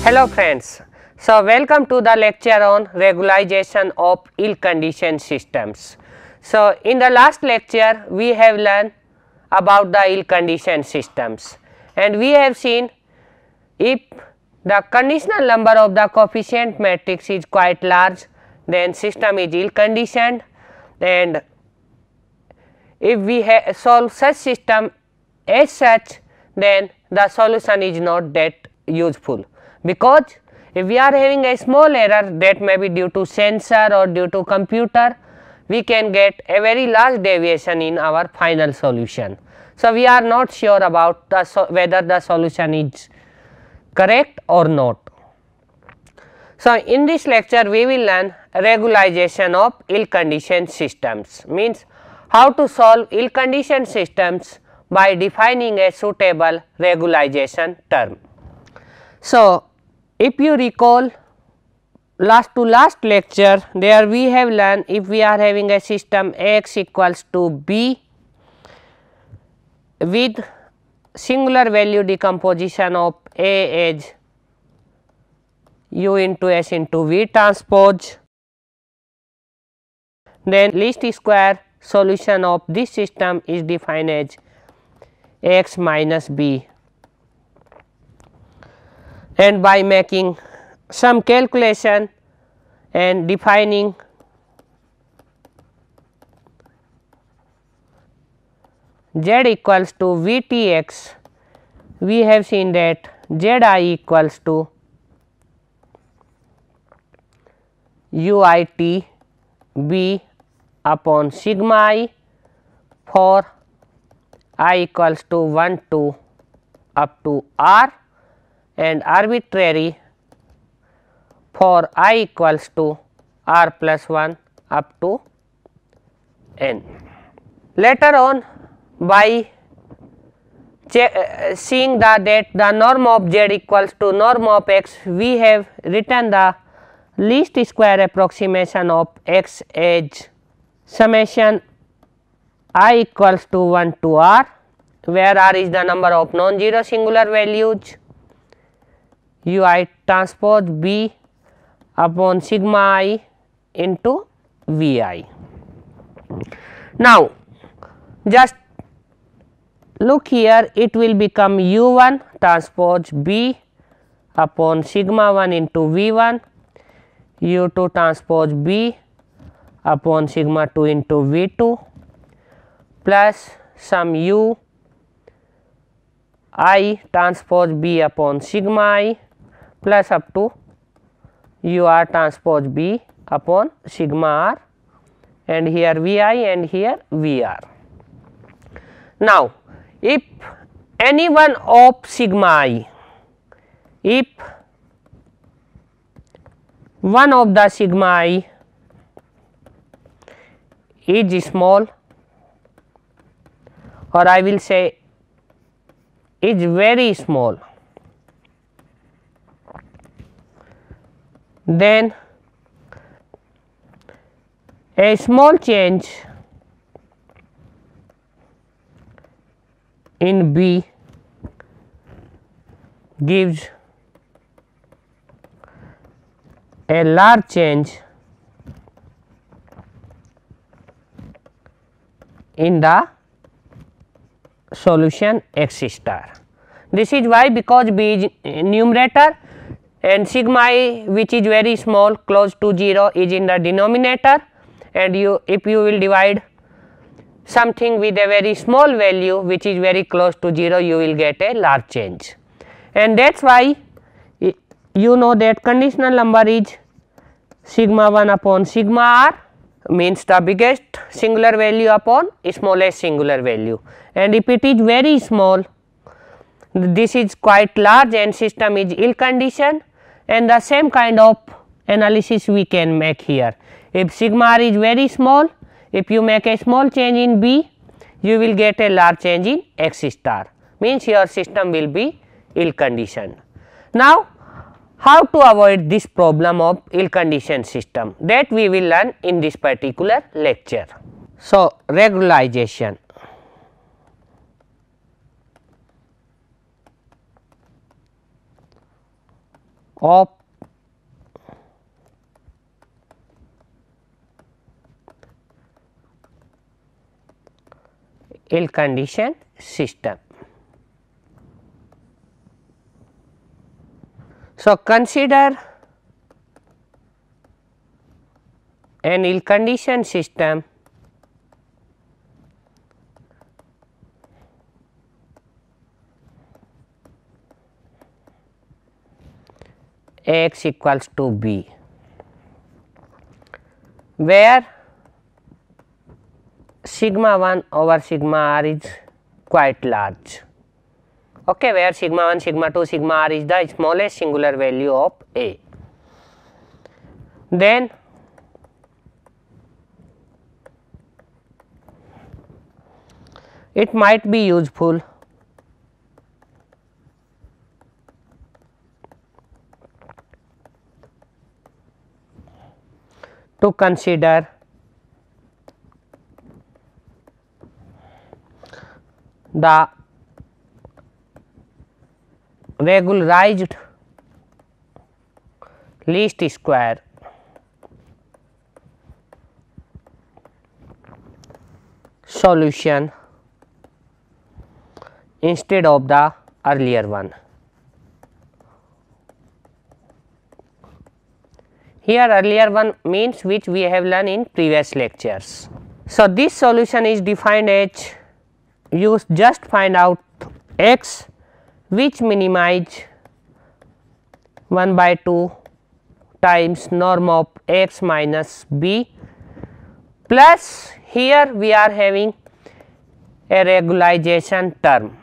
Hello friends, so welcome to the lecture on regularization of ill-conditioned systems. So in the last lecture we have learned about the ill-conditioned systems, and we have seen if the conditional number of the coefficient matrix is quite large, then system is ill-conditioned, and if we solve such system as such, then the solution is not that useful, because if we are having a small error that may be due to sensor or due to computer, we can get a very large deviation in our final solution. So we are not sure about whether the solution is correct or not. So in this lecture we will learn regularization of ill-conditioned systems, means how to solve ill-conditioned systems by defining a suitable regularization term. So if you recall last lecture, there we have learned if we are having a system X equals to B with singular value decomposition of A as U into S into V transpose, then least square solution of this system is defined as X minus B, and by making some calculation and defining Z equals to Vtx, we have seen that Zi equals to Uit B upon sigma I for I equals to 1 to up to R, and arbitrary for I equals to R plus 1 up to N. Later on, by seeing that the norm of Z equals to norm of X, we have written the least square approximation of X as summation I equals to 1 to R, where R is the number of non-zero singular values, Ui transpose B upon sigma I into Vi. Now just look here, it will become U1 transpose B upon sigma 1 into V1, U2 transpose B upon sigma 2 into V2 plus some U I transpose B upon sigma I plus up to U R transpose B upon sigma R, and here Vi and here Vr. Now if any one of sigma I, if one of the sigma I is small, or I will say is very small, then a small change in B gives a large change in the solution X star. This is why, because B is numerator and sigma I, which is very small close to 0, is in the denominator, and if you will divide something with a very small value which is very close to 0, you will get a large change, and that is why you know that conditional number is sigma 1 upon sigma R, means the biggest singular value upon smallest singular value, and if it is very small, this is quite large and system is ill conditioned, and the same kind of analysis we can make here. If sigma R is very small, if you make a small change in B, you will get a large change in X star, means your system will be ill conditioned. Now how to avoid this problem of ill conditioned system, that we will learn in this particular lecture. So regularization. of ill-conditioned system. So, consider an ill-conditioned system X equals to B, where sigma 1 over sigma r is quite large, okay, where sigma 1, sigma 2, sigma r is the smallest singular value of A. Then it might be useful to consider the regularized least square solution instead of the earlier one. Here earlier one means which we have learned in previous lectures. So, this solution is defined as you just find out x which minimize 1 by 2 times norm of x minus b, plus here we are having a regularization term.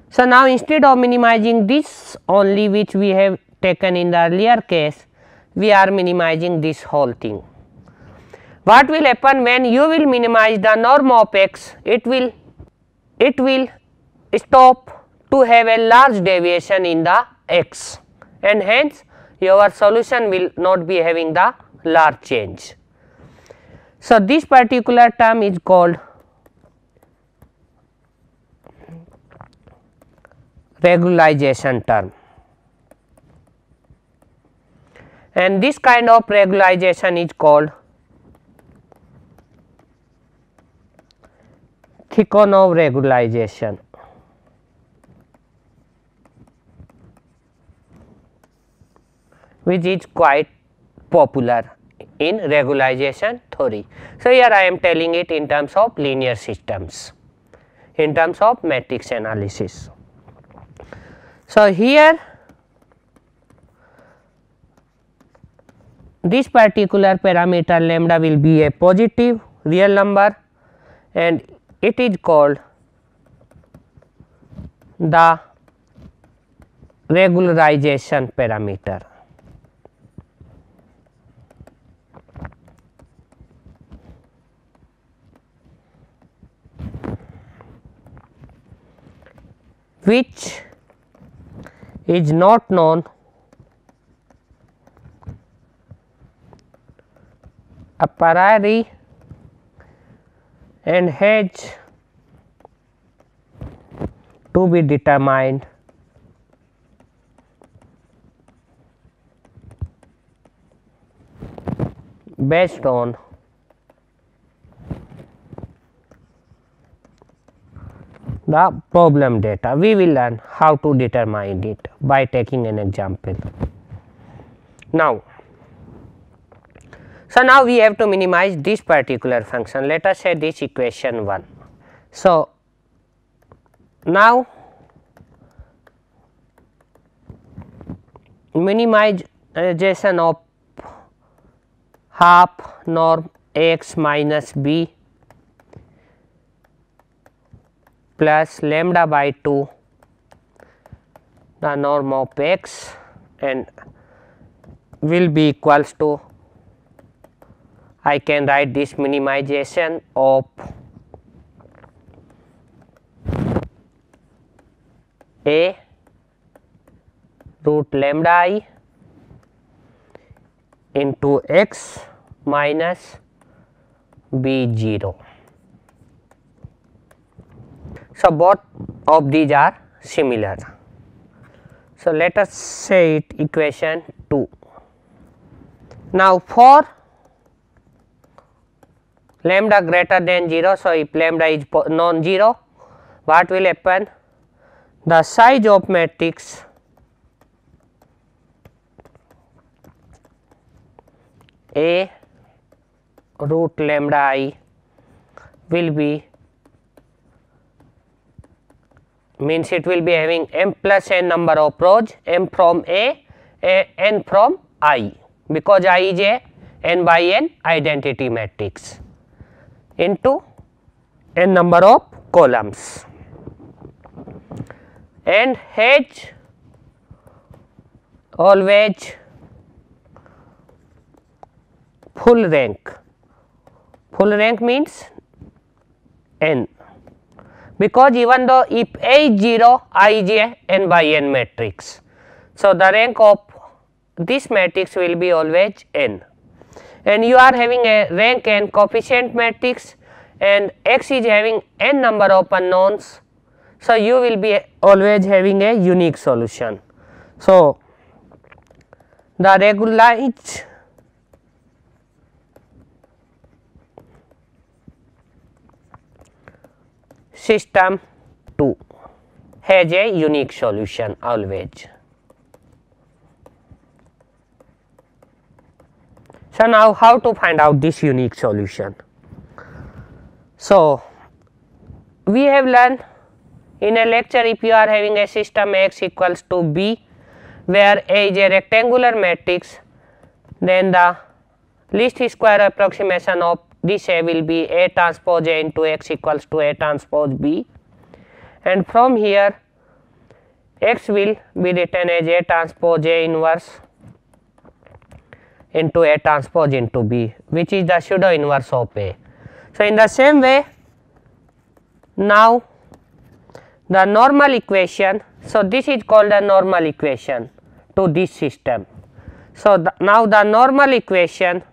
So, now instead of minimizing this only which we have taken in the earlier case, we are minimizing this whole thing. What will happen when you will minimize the norm of x? It will stop to have a large deviation in the x, and hence your solution will not be having the large change. So, this particular term is called regularization term, and this kind of regularization is called Tikhonov regularization. Which is quite popular in regularization theory. So, here I am telling it in terms of linear systems, in terms of matrix analysis. So, here this particular parameter lambda will be a positive real number, and it is called the regularization parameter. Which is not known a priori and has to be determined based on the problem data. We will learn how to determine it by taking an example. Now, so now we have to minimize this particular function. Let us say this equation 1. So, now minimization of half norm x minus b plus lambda by 2 the norm of x, and will be equals to, I can write this minimization of a root lambda I into x minus b 0. So, both of these are similar. So, let us say it equation 2. Now, for lambda greater than 0, so if lambda is non-zero, what will happen? The size of matrix A root lambda I will be, means it will be having m plus n number of rows, m from A, n from I, because I is a n by n identity matrix, into n number of columns, and has always full rank. Full rank means n, because even though if A is 0, I is a n by n matrix. So, the rank of this matrix will be always n, and you are having a rank n coefficient matrix and x is having n number of unknowns. So, you will be always having a unique solution. So, the regularized system 2 has a unique solution always. So, now how to find out this unique solution? So, we have learned in a lecture, if you are having a system x equals to b, where A is a rectangular matrix, then the least square approximation of this A will be A transpose A into x equals to A transpose b, and from here x will be written as A transpose A inverse into A transpose into b, which is the pseudo inverse of A. So, in the same way, now the normal equation, so this is called the normal equation to this system. So, now the normal equation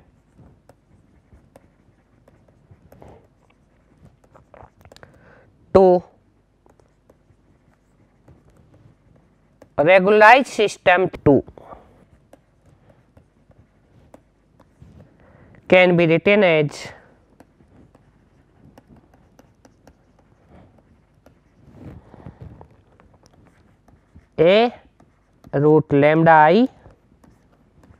to regularized system 2 can be written as A root lambda I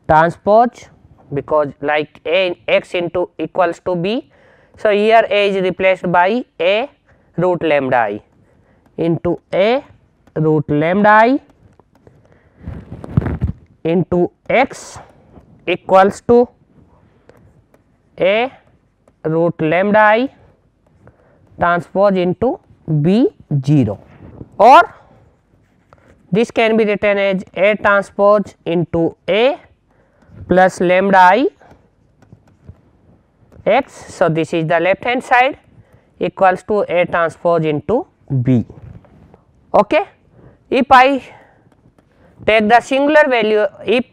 transpose, because like A x into equals to b. So, here A is replaced by A root lambda I into A root lambda I into x equals to A root lambda I transpose into b 0, or this can be written as A transpose into A plus lambda I x. So, this is the left hand side equals to A transpose into B. Okay. If I take the singular value, if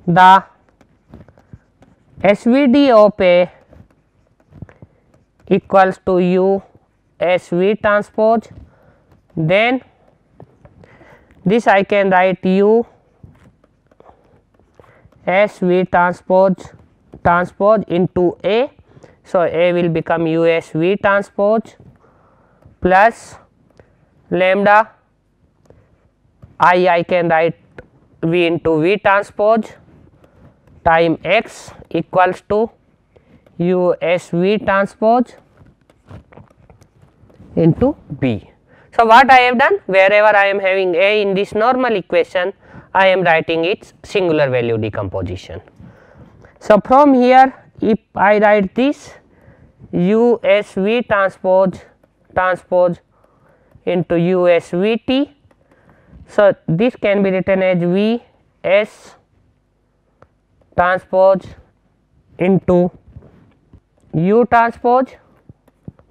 the SVD of A equals to U S V transpose, then this I can write U S V transpose into A. So, A will become U S V transpose plus lambda I can write V into V transpose time x equals to U S V transpose into B. So, what I have done, wherever I am having A in this normal equation, I am writing its singular value decomposition. So, from here if I write this U S V transpose into U S V T. So, this can be written as V S transpose into U transpose,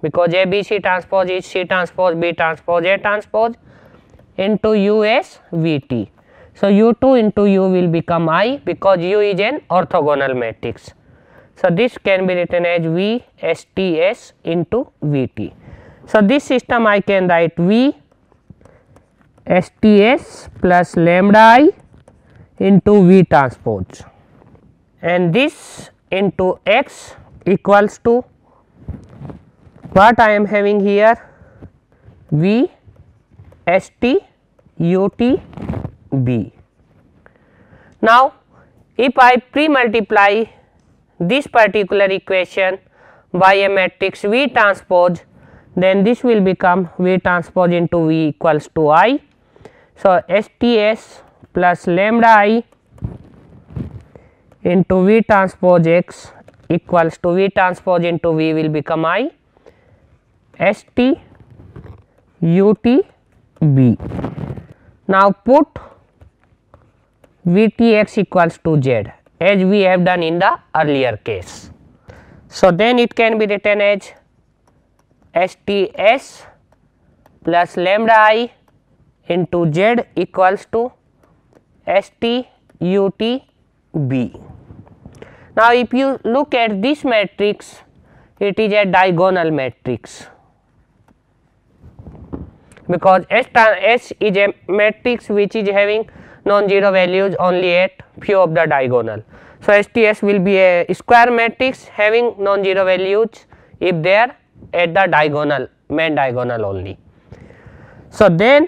because A B C transpose is C transpose B transpose A transpose into U S V T. So, U 2 into U will become I, because U is an orthogonal matrix. So, this can be written as V S T S into V T. So, this system I can write V STS plus lambda I into V transpose, and this into X equals to what I am having here, V ST UT B. Now, if I pre-multiply this particular equation by a matrix V transpose, then this will become V transpose into V equals to I. So, STS plus lambda I into V transpose X equals to V transpose into V will become I ST UT B. Now, put VTX equals to Z as we have done in the earlier case. So, then it can be written as STS plus lambda I into Z equals to ST UT B. Now, if you look at this matrix, it is a diagonal matrix, because S is a matrix which is having non-zero values only at few of the diagonal. So, STS will be a square matrix having non-zero values if they are at the diagonal, main diagonal only. So, then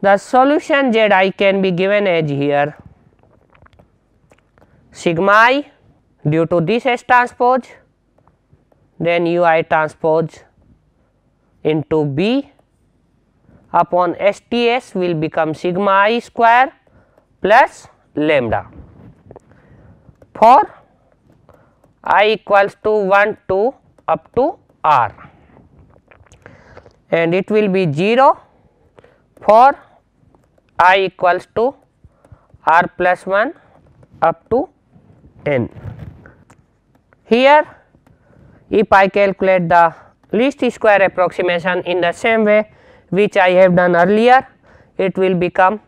the solution Zi can be given as here sigma I due to this S transpose, then Ui transpose into B upon STS will become sigma I square plus lambda for I equals to 1 to up to R, and it will be 0 for I equals to R plus 1 up to N. Here, if I calculate the least square approximation in the same way which I have done earlier, it will become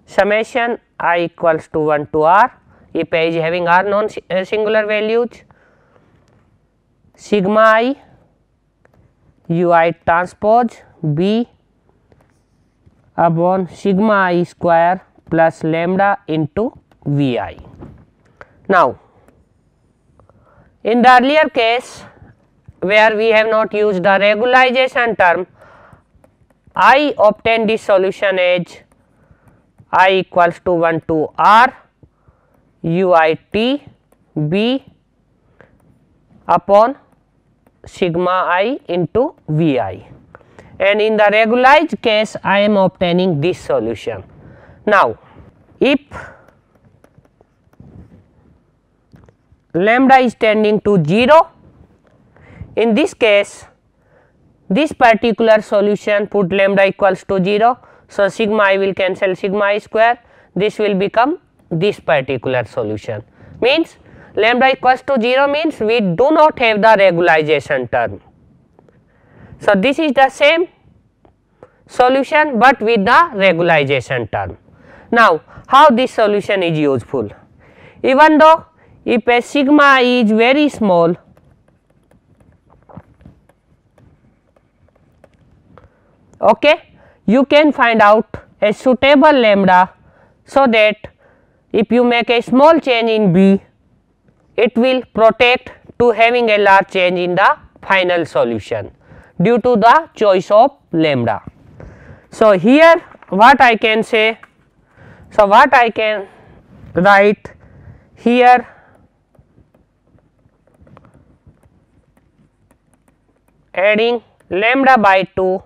summation I equals to 1 to R, if I is having R non singular values, sigma I Ui transpose B upon sigma I square plus lambda into Vi. Now, in the earlier case where we have not used the regularization term, I obtained this solution as I equals to 1 to R UIT B upon sigma I into Vi, and in the regularized case I am obtaining this solution. Now, if lambda is tending to 0, in this case this particular solution put lambda equals to 0. So, sigma I will cancel sigma I square, this will become this particular solution, means lambda equals to 0 means we do not have the regularization term. So, this is the same solution, but with the regularization term. Now, how this solution is useful? Even though if a sigma I is very small, okay, you can find out a suitable lambda, so that if you make a small change in B, it will protect to having a large change in the final solution due to the choice of lambda. So, here what I can say, so what I can write here, adding lambda by 2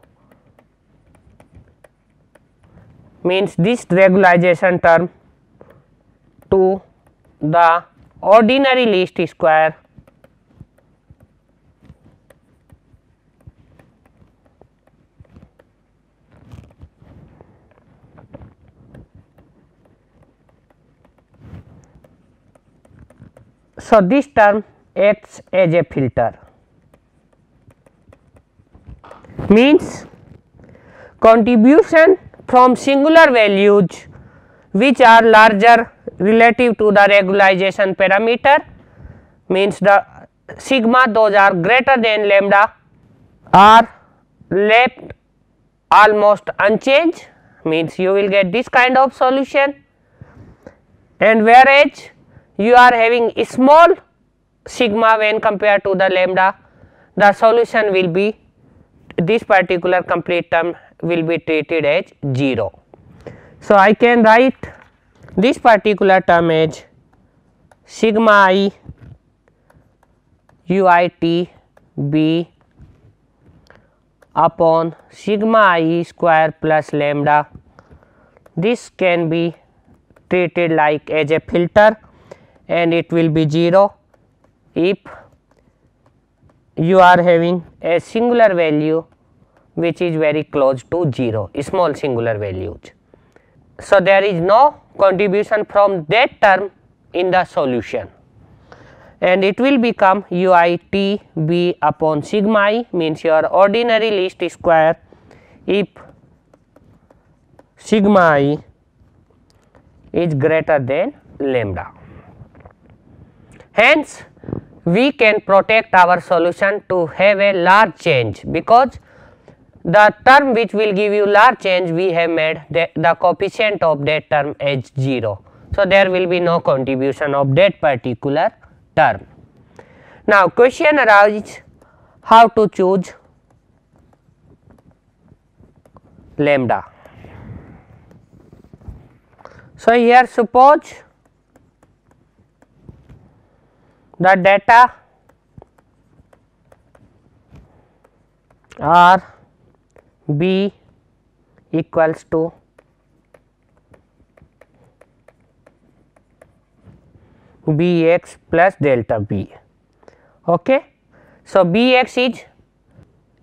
means this regularization term to the ordinary least square so this term acts as a filter, means contribution from singular values which are larger relative to the regularization parameter, means the sigma those are greater than lambda are left almost unchanged, means you will get this kind of solution, and whereas you are having a small sigma when compared to the lambda, the solution will be, this particular complete term will be treated as 0. So, I can write this particular term as sigma I UIT B upon sigma I square plus lambda. This can be treated like as a filter, and it will be 0 if you are having a singular value which is very close to 0, small singular values. So, there is no contribution from that term in the solution, and it will become UIT B upon sigma I, means your ordinary least square if sigma I is greater than lambda. Hence, we can protect our solution to have a large change, because the term which will give you large change, we have made the coefficient of that term as 0. So, there will be no contribution of that particular term. Now, question arises how to choose lambda. So, here suppose the data are B equals to Bx plus delta B. Okay. So, Bx is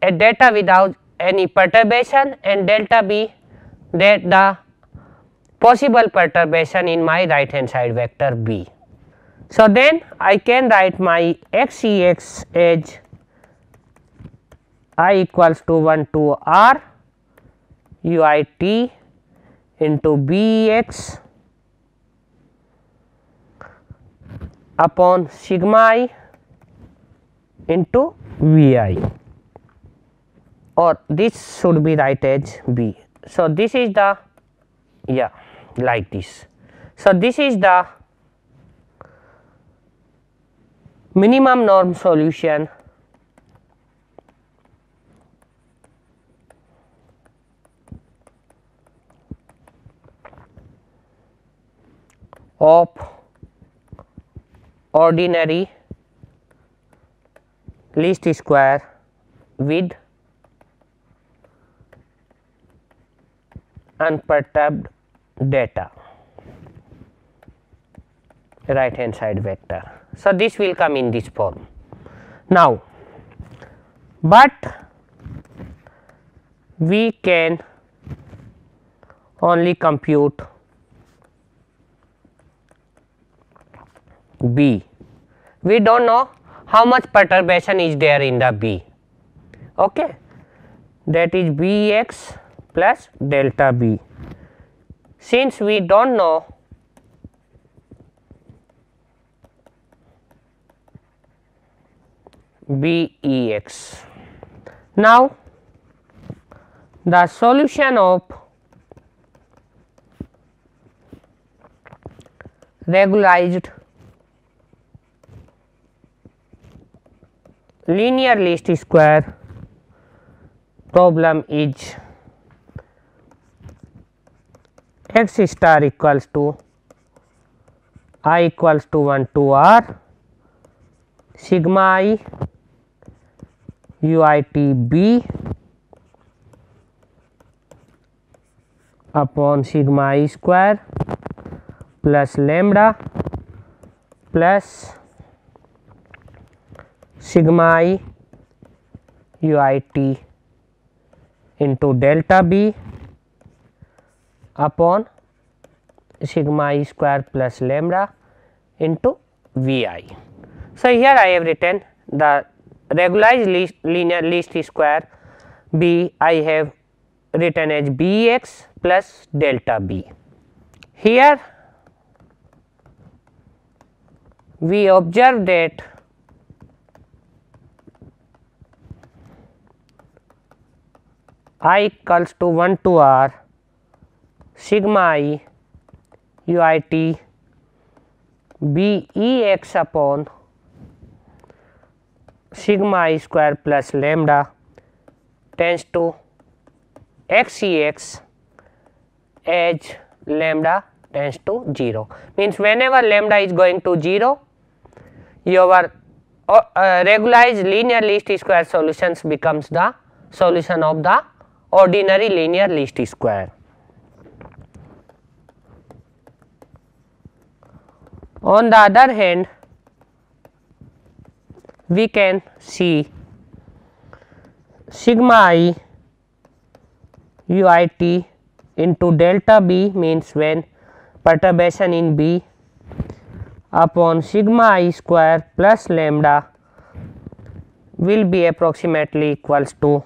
a data without any perturbation, and delta B that the possible perturbation in my right hand side vector B. So, then I can write my Xex as I equals to 1 to R UIT into Bx upon sigma I into Vi, or this should be write as B. So, this is the, yeah, like this. So, this is the minimum norm solution of ordinary least square with unperturbed data, right hand side vector. So, this will come in this form. Now, but we can only compute B. We do not know how much perturbation is there in the B, okay. That is Bx plus delta B. Since we do not know Bex, now the solution of regularized linear least square problem is x star equals to I equals to 1 to R sigma I UIT B upon sigma I square plus lambda plus sigma I UIT into delta B upon sigma I square plus lambda into Vi. So, here I have written the regularized linear least square B, I have written as Bx plus delta B. Here we observe that I equals to 1 to r sigma I UIT b E x upon sigma I square plus lambda tends to x E x as lambda tends to 0, means whenever lambda is going to 0, your regularized linear least square solutions becomes the solution of the ordinary linear least square. On the other hand, we can see sigma I UIT into delta B, means when perturbation in B, upon sigma I square plus lambda will be approximately equals to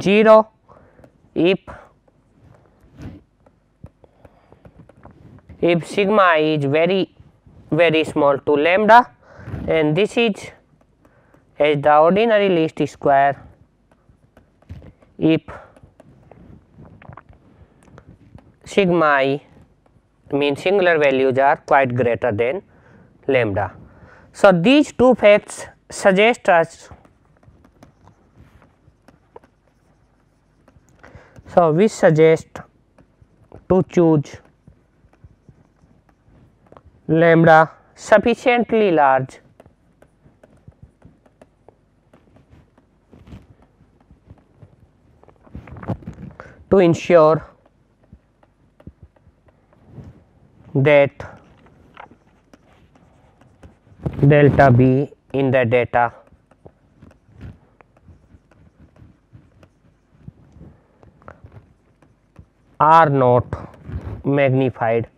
0 if sigma I is very small to lambda, and this is as the ordinary least square if sigma I means singular values are quite greater than lambda. So, these two facts suggest us, so we suggest to choose lambda sufficiently large to ensure that delta B in the data are not magnified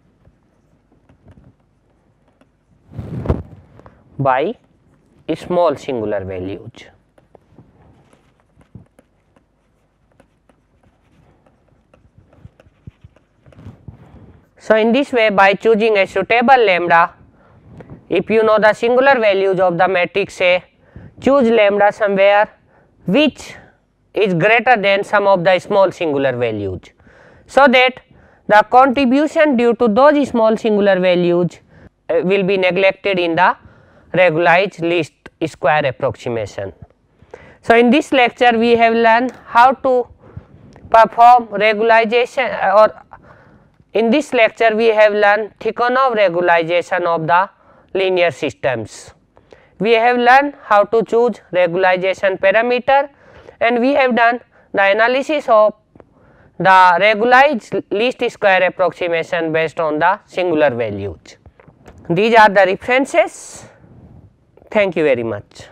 by small singular values. So, in this way, by choosing a suitable lambda, if you know the singular values of the matrix A, choose lambda somewhere which is greater than some of the small singular values, so that the contribution due to those small singular values will be neglected in the regularized least square approximation. So, in this lecture we have learned how to perform regularization, or in this lecture we have learned Tikhonov regularization of the linear systems. We have learned how to choose regularization parameter, and we have done the analysis of the regularized least square approximation based on the singular values. These are the references. Thank you very much.